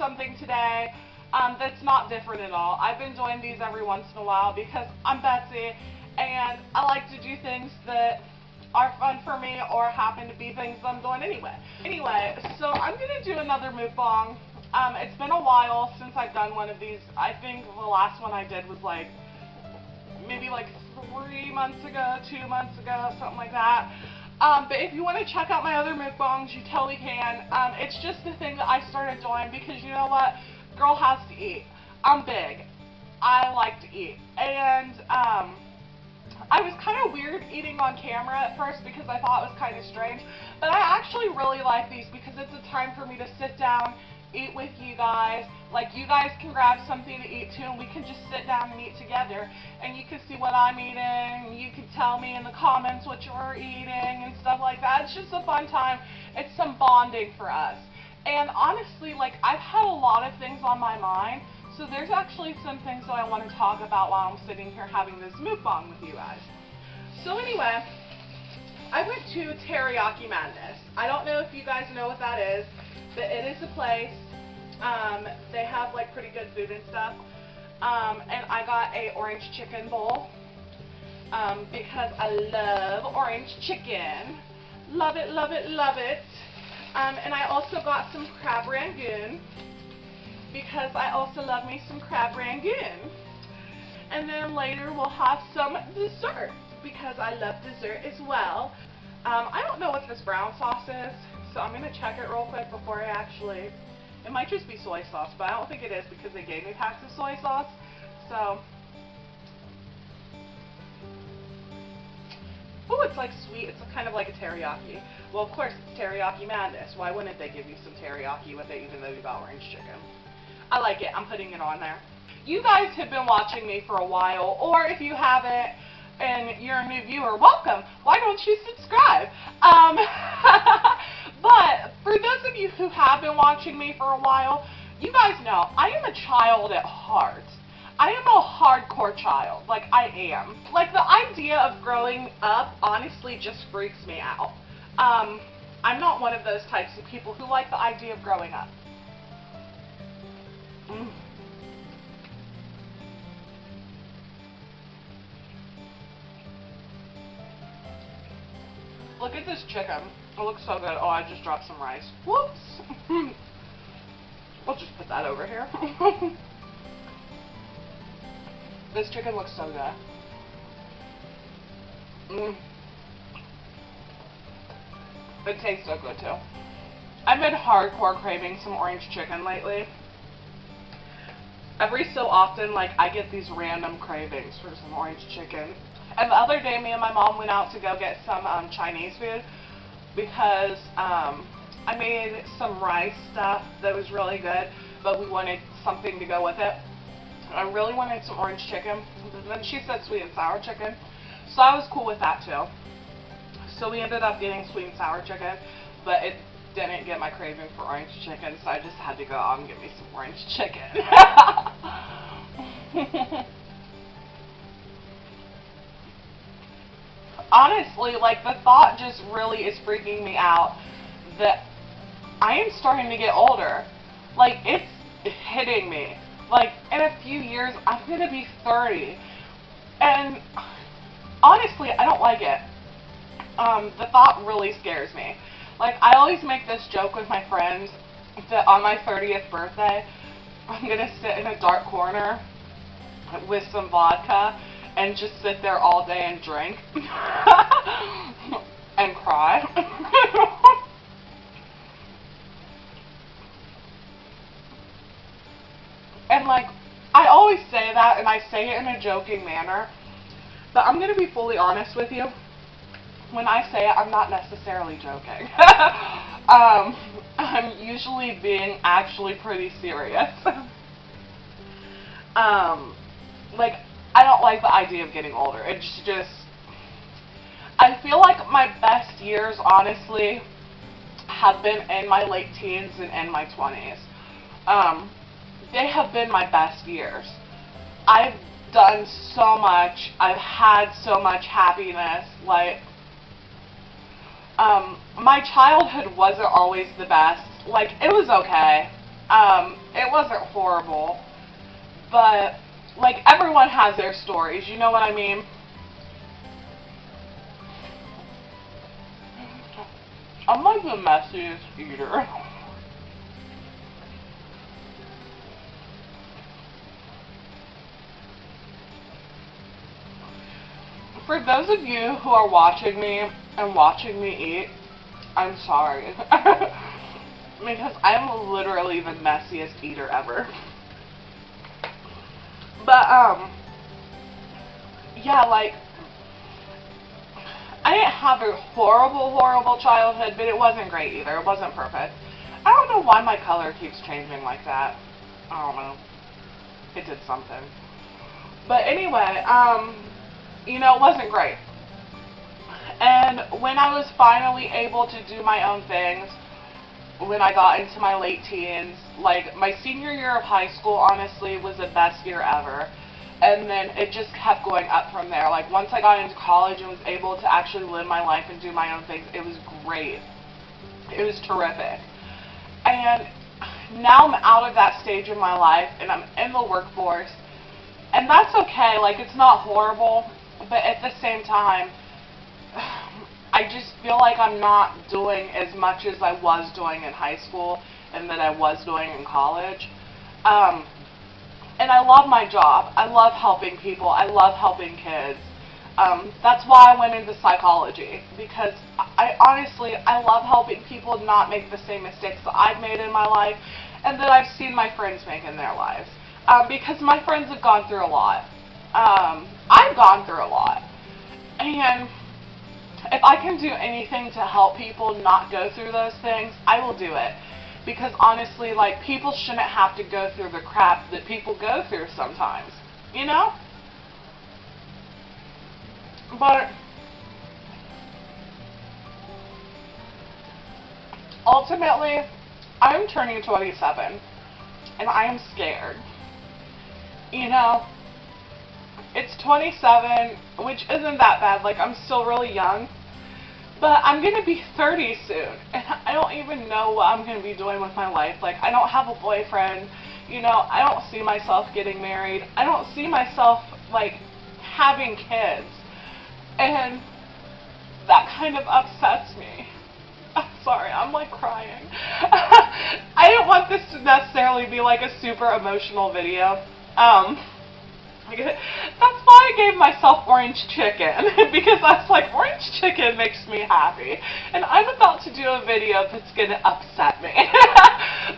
something today that's not different at all. I've been doing these every once in a while because I'm Betsy and I like to do things that are fun for me or happen to be things I'm doing anyway. Anyway, so I'm going to do another mukbang. It's been a while since I've done one of these. I think the last one I did was maybe 3 months ago, 2 months ago, something like that. But if you want to check out my other mukbangs, you totally can. It's just the thing that I started doing because you know what? Girl has to eat. I'm big. I like to eat. And I was kind of weird eating on camera at first because I thought it was kind of strange. But I actually really like these because it's a time for me to sit down, eat with you guys. Like, you guys can grab something to eat too, and we can just sit down and eat together. And you can see what I'm eating, and you can tell me in the comments what you're eating and stuff like that. It's just a fun time. It's some bonding for us. And honestly, I've had a lot of things on my mind, so there's actually some things that I want to talk about while I'm sitting here having this mukbang with you guys. So anyway, I went to Teriyaki Madness. I don't know if you guys know what that is, but it is a place. They have pretty good food and stuff. And I got a orange chicken bowl because I love orange chicken. Love it, love it, love it. And I also got some crab rangoon because I also love me some crab rangoon. And then later we'll have some dessert because I love dessert as well. I don't know what this brown sauce is, so I'm going to check it real quick before I actually... It might just be soy sauce, but I don't think it is because they gave me packs of soy sauce. So... Oh, it's sweet. It's kind of like a teriyaki. Well, of course, it's Teriyaki Madness. Why wouldn't they give you some teriyaki with it even though you got orange chicken? I like it. I'm putting it on there. You guys have been watching me for a while, or if you haven't and you're a new viewer, welcome. Why don't you subscribe? But for those of you who have been watching me for a while, you guys know I am a child at heart. I am a hardcore child. I am. The idea of growing up honestly just freaks me out. I'm not one of those types of people who like the idea of growing up. Look at this chicken. It looks so good. Oh, I just dropped some rice. Whoops. We'll just put that over here. This chicken looks so good. It tastes so good too. I've been hardcore craving some orange chicken lately. Every so often, I get these random cravings for some orange chicken. And the other day, me and my mom went out to go get some Chinese food because I made some rice stuff that was really good, but we wanted something to go with it. I really wanted some orange chicken. Then she said sweet and sour chicken, so I was cool with that too. So we ended up getting sweet and sour chicken, but it didn't get my craving for orange chicken, so I just had to go out and get me some orange chicken. Honestly, the thought just really is freaking me out that I am starting to get older. It's hitting me. In a few years, I'm going to be 30. And honestly, I don't like it. The thought really scares me. I always make this joke with my friends that on my 30th birthday, I'm going to sit in a dark corner with some vodka and just sit there all day and drink and cry. And I always say that, and I say it in a joking manner, but I'm going to be fully honest with you. When I say it, I'm not necessarily joking. I'm usually being actually pretty serious. I don't like the idea of getting older. It's just, I feel like my best years, honestly, have been in my late teens and in my 20s. They have been my best years. I've done so much. I've had so much happiness. My childhood wasn't always the best. It was okay. It wasn't horrible, but like everyone has their stories, you know what I mean? I'm like the messiest eater. For those of you who are watching me and watching me eat, I'm sorry. Because I'm literally the messiest eater ever. But, yeah, like, I didn't have a horrible childhood, but it wasn't great either. It wasn't perfect. I don't know why my color keeps changing like that. I don't know. It did something. But anyway, you know, it wasn't great. And when I was finally able to do my own things, when I got into my late teens, like my senior year of high school honestly was the best year ever. And then it just kept going up from there. Like once I got into college and was able to actually live my life and do my own things, it was great. It was terrific. And now I'm out of that stage of my life and I'm in the workforce. And that's okay, like it's not horrible, but at the same time, I just feel like I'm not doing as much as I was doing in high school and that I was doing in college. And I love my job. I love helping people. I love helping kids. That's why I went into psychology, because I honestly, I love helping people not make the same mistakes that I've made in my life and that I've seen my friends make in their lives. Because my friends have gone through a lot. I've gone through a lot. And if I can do anything to help people not go through those things, I will do it. Because honestly, like, people shouldn't have to go through the crap that people go through sometimes. You know? But ultimately, I'm turning 27. And I am scared. You know? It's 27, which isn't that bad. Like, I'm still really young. But I'm going to be 30 soon, and I don't even know what I'm going to be doing with my life. Like, I don't have a boyfriend, you know, I don't see myself getting married. I don't see myself, like, having kids. And that kind of upsets me. I'm sorry, I'm, like, crying. I didn't want this to necessarily be, like, a super emotional video. That's why I gave myself orange chicken, because I was like, orange chicken makes me happy, and I'm about to do a video that's going to upset me.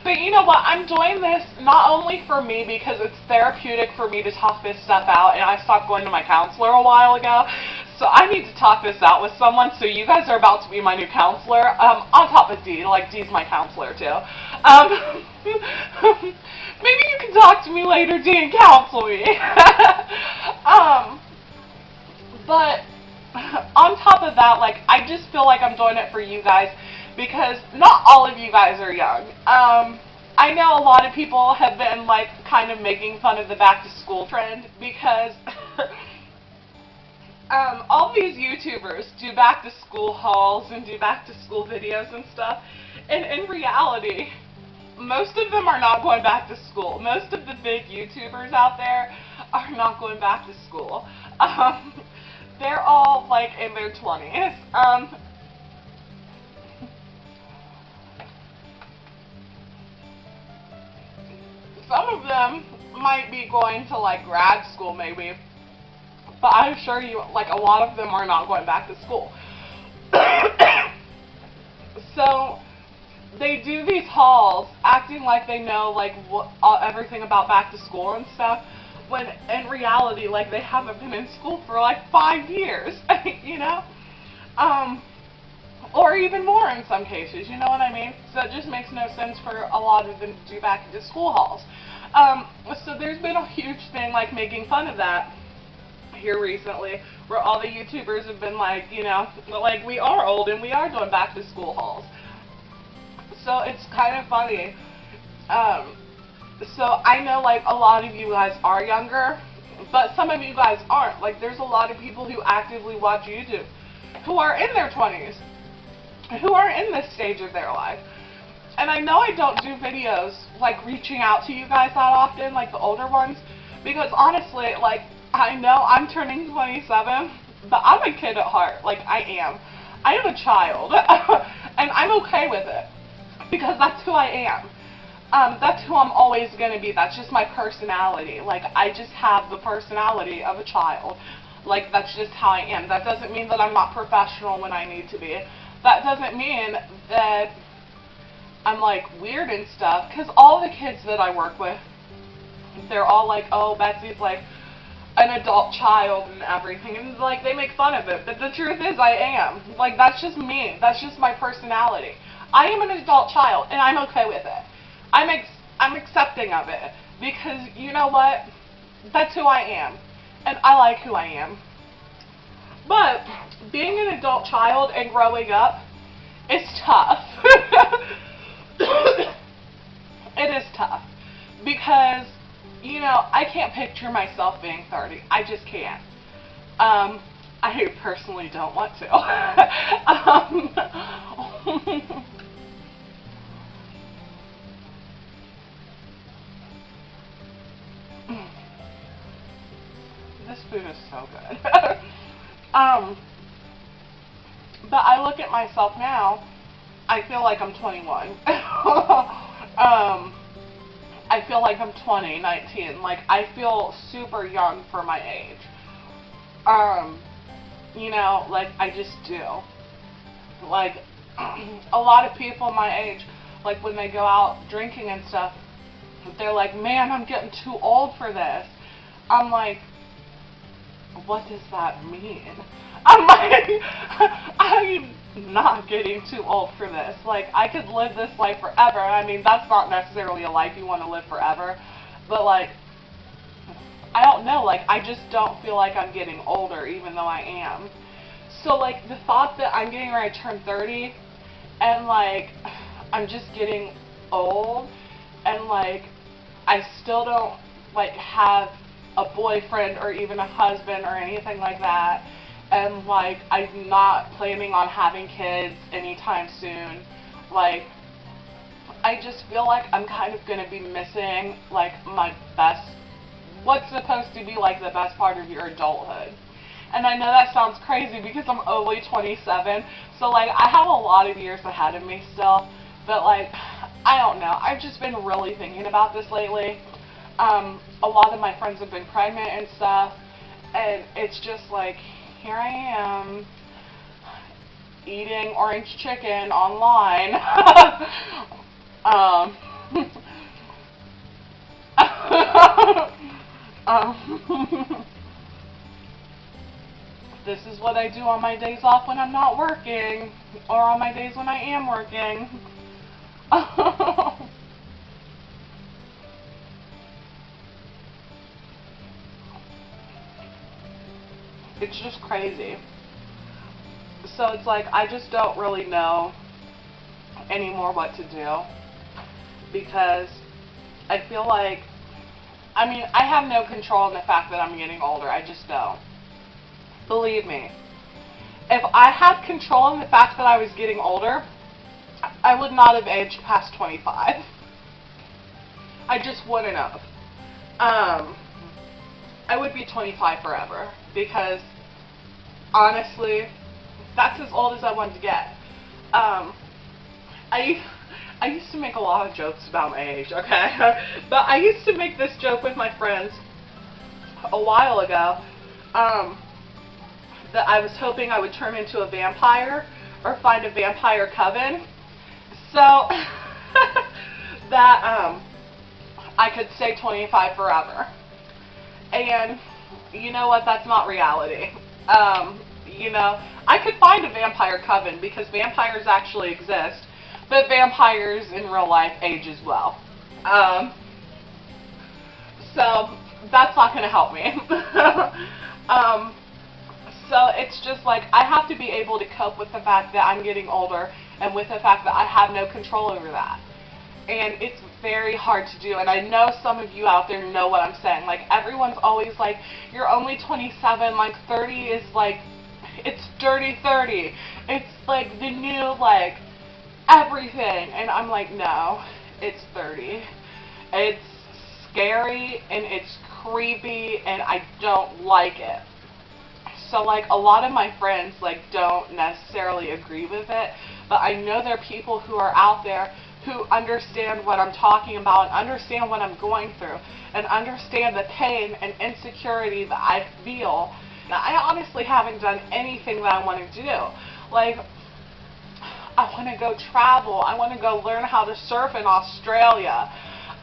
But you know what, I'm doing this not only for me, because it's therapeutic for me to talk this stuff out, and I stopped going to my counselor a while ago, so I need to talk this out with someone, so you guys are about to be my new counselor, on top of Dee, like Dee's my counselor too. Maybe you can talk to me later, Dee, and counsel me. But on top of that, like, I just feel like I'm doing it for you guys, because not all of you guys are young. I know a lot of people have been, like, kind of making fun of the back to school trend, because all these YouTubers do back to school hauls and do back to school videos and stuff, and in reality, most of them are not going back to school. Most of the big YouTubers out there are not going back to school. They're all, like, in their 20s. Some of them might be going to, like, grad school, maybe. But I assure you, like, a lot of them are not going back to school. So they do these hauls acting like they know, like, everything about back to school and stuff, when in reality, like, they haven't been in school for like 5 years, you know? Or even more in some cases, you know what I mean? So it just makes no sense for a lot of them to do back into school hauls. So there's been a huge thing, like, making fun of that here recently, where all the YouTubers have been like, you know, like, we are old and we are doing back to school hauls. So it's kind of funny. So I know, like, a lot of you guys are younger, but some of you guys aren't. Like, there's a lot of people who actively watch YouTube who are in their 20s, who are in this stage of their life. And I know I don't do videos, like, reaching out to you guys that often, like the older ones, because honestly, like, I know I'm turning 27, but I'm a kid at heart. Like, I am. I am a child, and I'm okay with it, because that's who I am. That's who I'm always going to be. That's just my personality. Like, I just have the personality of a child. Like, that's just how I am. That doesn't mean that I'm not professional when I need to be. That doesn't mean that I'm, like, weird and stuff, because all the kids that I work with, they're all like, oh, Betsy's, like, an adult child and everything, and, like, they make fun of it, but the truth is I am. Like, that's just me. That's just my personality. I am an adult child, and I'm okay with it. I'm accepting of it, because, you know what? That's who I am, and I like who I am. But being an adult child and growing up is tough. It is tough, because, you know, I can't picture myself being 30. I just can't. I personally don't want to. This food is so good. But I look at myself now, I feel like I'm 21. I feel like I'm 20, 19. Like, I feel super young for my age. You know, like, I just do. Like, a lot of people my age, like, when they go out drinking and stuff, they're like, man, I'm getting too old for this. I'm like, what does that mean? I'm like, I'm not getting too old for this. Like, I could live this life forever. I mean, that's not necessarily a life you want to live forever, but, like, I don't know. Like, I just don't feel like I'm getting older, even though I am. So, like, the thought that I'm getting ready to turn 30, and, like, I'm just getting old, and, like, I still don't, like, have a boyfriend or even a husband or anything like that, and, like, I'm not planning on having kids anytime soon. Like, I just feel like I'm kind of going to be missing, like, my best, what's supposed to be, like, the best part of your adulthood. And I know that sounds crazy because I'm only 27, so, like, I have a lot of years ahead of me still, but, like, I don't know. I've just been really thinking about this lately. A lot of my friends have been pregnant and stuff, and it's just like, here I am, eating orange chicken online. This is what I do on my days off when I'm not working, or on my days when I am working. It's just crazy. So it's like, I just don't really know anymore what to do, because I feel like, I mean, I have no control in the fact that I'm getting older. I just don't. Believe me. If I had control in the fact that I was getting older, I would not have aged past 25. I just wouldn't have. I would be 25 forever, because honestly, that's as old as I wanted to get. I used to make a lot of jokes about my age, okay? But I used to make this joke with my friends a while ago, that I was hoping I would turn into a vampire or find a vampire coven, so that I could stay 25 forever. And you know what? That's not reality. You know, I could find a vampire coven because vampires actually exist, but vampires in real life age as well. So that's not going to help me. So it's just like, I have to be able to cope with the fact that I'm getting older and with the fact that I have no control over that. And it's very hard to do, and I know some of you out there know what I'm saying. Like, everyone's always like, you're only 27, like, 30 is like, it's dirty 30. It's like the new, like, everything. And I'm like, no, it's 30. It's scary and it's creepy and I don't like it. So like a lot of my friends like don't necessarily agree with it, but I know there are people who are out there who understand what I'm talking about and understand what I'm going through and understand the pain and insecurity that I feel. Now, I honestly haven't done anything that I want to do. Like, I want to go travel. I want to go learn how to surf in Australia.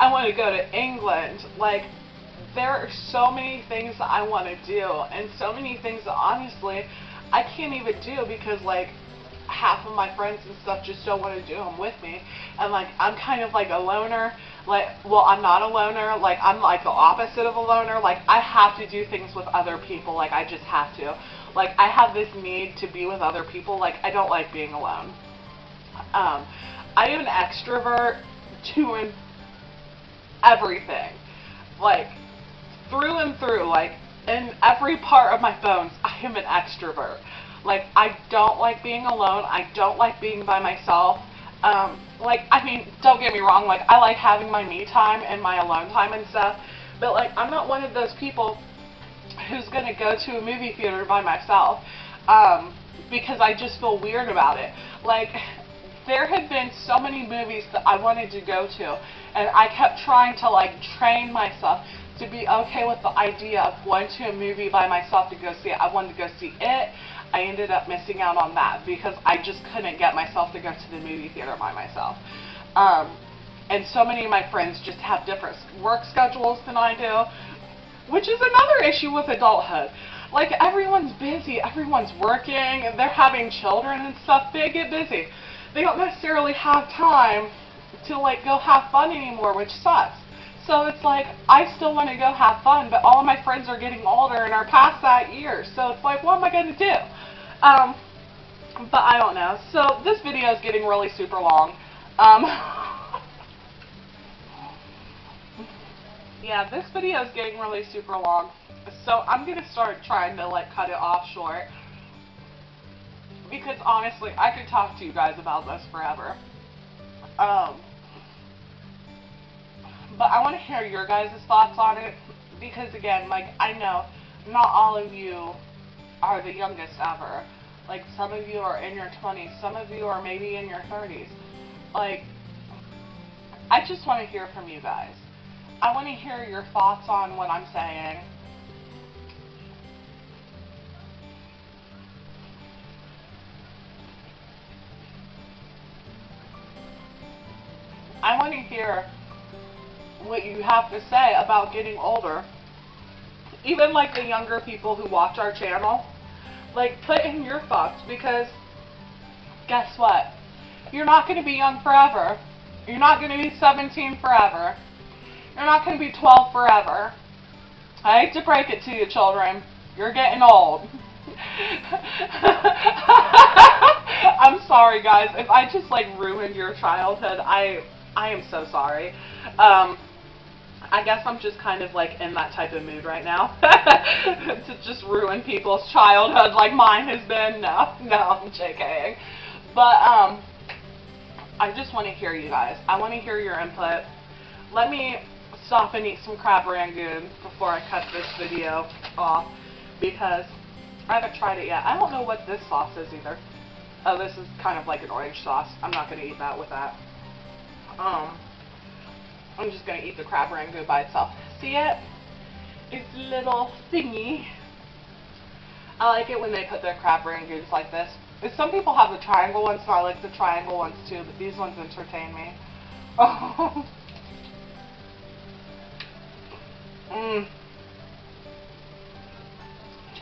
I want to go to England. Like, there are so many things that I want to do and so many things that honestly I can't even do because like half of my friends and stuff just don't want to do them with me. And like I'm kind of like a loner. Like, well, I'm not a loner. Like, I'm like the opposite of a loner. Like, I have to do things with other people. Like, I just have to. Like, I have this need to be with other people. Like, I don't like being alone. I am an extrovert to everything. Like, through and through. Like, in every part of my bones, I am an extrovert. Like, I don't like being alone. I don't like being by myself. Like, I mean, don't get me wrong, like, I like having my me time and my alone time and stuff, but, like, I'm not one of those people who's gonna go to a movie theater by myself, because I just feel weird about it. Like, there had been so many movies that I wanted to go to, and I kept trying to, like, train myself to be okay with the idea of going to a movie by myself to go see it. I wanted to go see it. I ended up missing out on that because I just couldn't get myself to go to the movie theater by myself. And so many of my friends just have different work schedules than I do, which is another issue with adulthood. Like, everyone's busy, everyone's working, they're having children and stuff, they get busy. They don't necessarily have time to, like, go have fun anymore, which sucks. So it's like, I still want to go have fun, but all of my friends are getting older and are past that year. So it's like, what am I going to do? But I don't know. So this video is getting really super long. Yeah, this video is getting really super long. So I'm going to start trying to, like, cut it off short. Because honestly, I could talk to you guys about this forever. But I want to hear your guys' thoughts on it, because again, like, I know not all of you are the youngest ever. Like, some of you are in your 20s, some of you are maybe in your 30s. Like, I just want to hear from you guys. I want to hear your thoughts on what I'm saying. I want to hear what you have to say about getting older. Even like the younger people who watch our channel, like, put in your thoughts, because guess what? You're not going to be young forever. You're not going to be 17 forever. You're not going to be 12 forever. I hate to break it to you, children. You're getting old. I'm sorry, guys. If I just, like, ruined your childhood, I am so sorry. I guess I'm just kind of like in that type of mood right now to just ruin people's childhood like mine has been. No, I'm JKing. But I just want to hear you guys. I want to hear your input. Let me stop and eat some crab rangoon before I cut this video off, because I haven't tried it yet. I don't know what this sauce is either. Oh, this is kind of like an orange sauce. I'm not going to eat that with that. I'm just going to eat the crab rangoon by itself. See it? It's a little thingy. I like it when they put their crab rangoons like this. Some people have the triangle ones, so I like the triangle ones too, but these ones entertain me. Oh.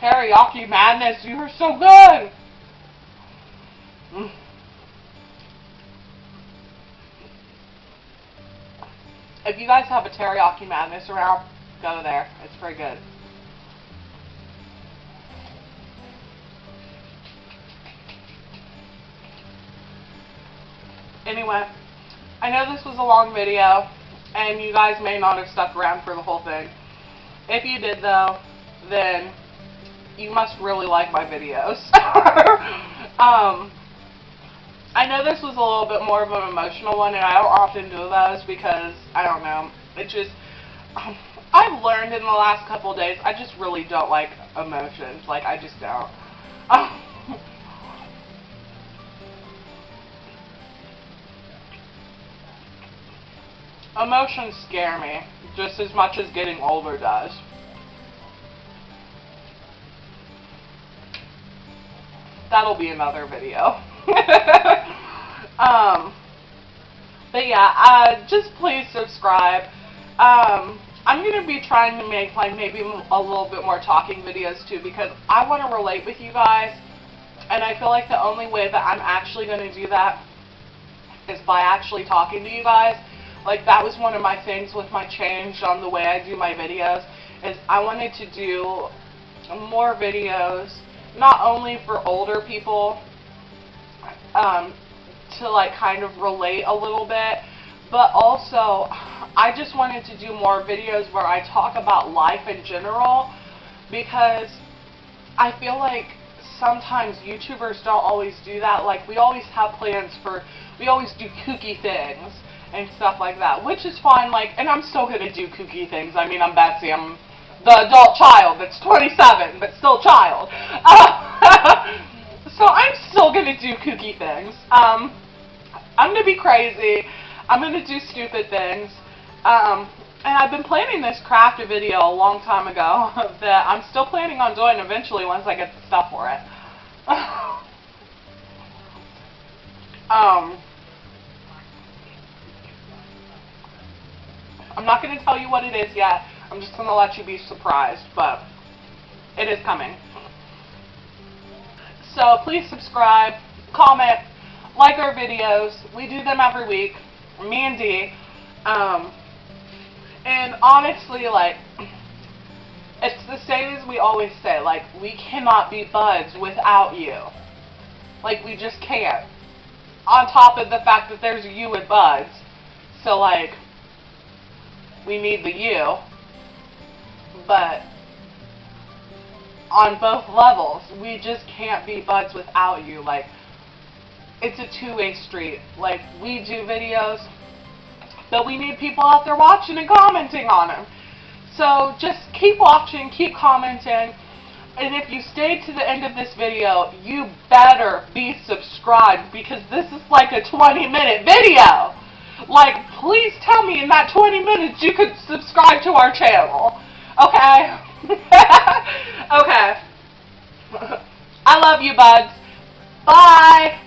Teriyaki madness, you are so good! If you guys have a teriyaki madness around, go there. It's pretty good. Anyway, I know this was a long video, and you guys may not have stuck around for the whole thing. If you did, though, then you must really like my videos. I know this was a little bit more of an emotional one, and I don't often do those because, I don't know, it just, I've learned in the last couple of days, I just really don't like emotions. Like, I just don't. Emotions scare me just as much as getting older does. That'll be another video. But yeah, just please subscribe. I'm going to be trying to make like maybe a little bit more talking videos too, because I want to relate with you guys, and I feel like the only way that I'm actually going to do that is by actually talking to you guys. Like, that was one of my things with my change on the way I do my videos, is I wanted to do more videos, not only for older people, to like kind of relate a little bit, but also I just wanted to do more videos where I talk about life in general, because I feel like sometimes YouTubers don't always do that. Like, we always have plans we always do kooky things and stuff like that, which is fine, like, and I'm still gonna do kooky things. I mean, I'm Betsy, I'm the adult child that's 27, but still child. So I'm still gonna do kooky things. I'm gonna be crazy. I'm gonna do stupid things. And I've been planning this craft video a long time ago that I'm still planning on doing eventually once I get the stuff for it. I'm not going to tell you what it is yet. I'm just going to let you be surprised, but it is coming. So please subscribe, comment, like our videos. We do them every week, me and Dee. And honestly, like, it's the same as we always say, like, we cannot be buds without you. Like, we just can't. On top of the fact that there's you and buds. So, like, we need the you. But on both levels, we just can't be buds without you. Like, it's a two-way street. Like, we do videos, but we need people out there watching and commenting on them. So just keep watching, keep commenting, and if you stayed to the end of this video, you better be subscribed, because this is like a 20-minute video. Like, please tell me in that 20 minutes you could subscribe to our channel. Okay? Okay. I love you, buds. Bye.